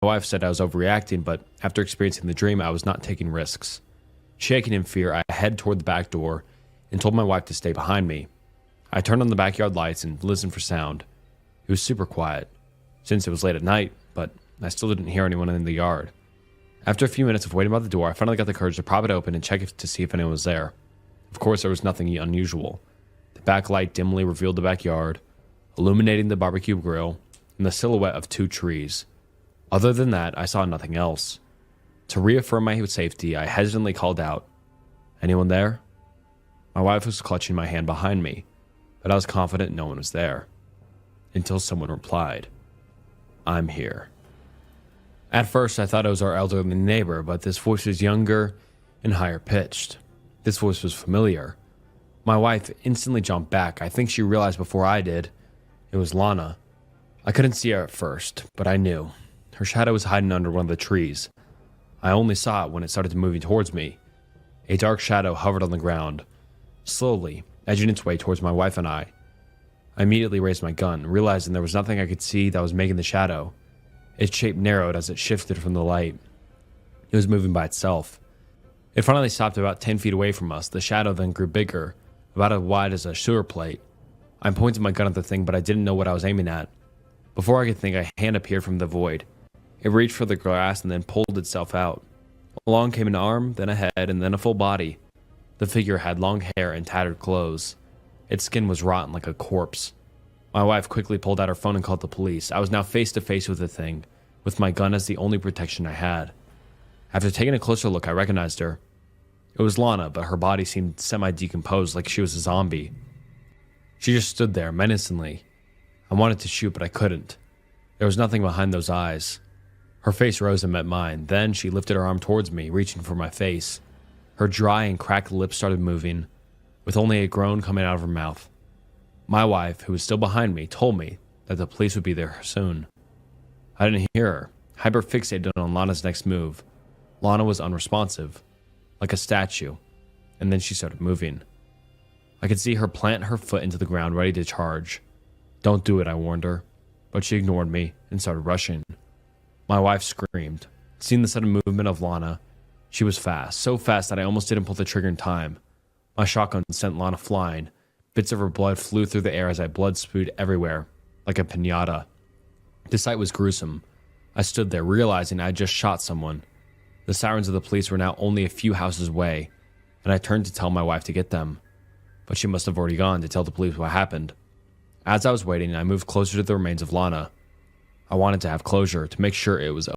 wife said I was overreacting, but after experiencing the dream, I was not taking risks. Shaking in fear, I headed toward the back door and told my wife to stay behind me. I turned on the backyard lights and listened for sound. It was super quiet, since it was late at night, but I still didn't hear anyone in the yard. After a few minutes of waiting by the door, I finally got the courage to prop it open and check to see if anyone was there. Of course, there was nothing unusual. The backlight dimly revealed the backyard, illuminating the barbecue grill and the silhouette of 2 trees. Other than that, I saw nothing else. To reaffirm my safety, I hesitantly called out, "Anyone there?" My wife was clutching my hand behind me, but I was confident no one was there. Until someone replied, "I'm here." At first, I thought it was our elderly neighbor, but this voice was younger and higher pitched. This voice was familiar. My wife instantly jumped back. I think she realized before I did. It was Lana. I couldn't see her at first, but I knew. Her shadow was hiding under one of the trees. I only saw it when it started moving towards me. A dark shadow hovered on the ground, slowly edging its way towards my wife and I. I immediately raised my gun, realizing there was nothing I could see that was making the shadow. Its shape narrowed as it shifted from the light. It was moving by itself. It finally stopped about 10 feet away from us. The shadow then grew bigger, about as wide as a sewer plate. I pointed my gun at the thing, but I didn't know what I was aiming at. Before I could think, a hand appeared from the void. It reached for the grass and then pulled itself out. Along came an arm, then a head, and then a full body. The figure had long hair and tattered clothes. Its skin was rotten like a corpse. My wife quickly pulled out her phone and called the police. I was now face to face with the thing, with my gun as the only protection I had. After taking a closer look, I recognized her. It was Lana, but her body seemed semi-decomposed like she was a zombie. She just stood there, menacingly. I wanted to shoot, but I couldn't. There was nothing behind those eyes. Her face rose and met mine. Then she lifted her arm towards me, reaching for my face. Her dry and cracked lips started moving, with only a groan coming out of her mouth. My wife, who was still behind me, told me that the police would be there soon. I didn't hear her, hyper-fixated on Lana's next move. Lana was unresponsive, like a statue, and then she started moving. I could see her plant her foot into the ground, ready to charge. "Don't do it," I warned her, but she ignored me and started rushing. My wife screamed. Seeing the sudden movement of Lana, she was fast, so fast that I almost didn't pull the trigger in time. My shotgun sent Lana flying. Bits of her blood flew through the air as I blood spewed everywhere, like a piñata. The sight was gruesome. I stood there, realizing I had just shot someone. The sirens of the police were now only a few houses away, and I turned to tell my wife to get them. But she must have already gone to tell the police what happened. As I was waiting, I moved closer to the remains of Lana. I wanted to have closure, to make sure it was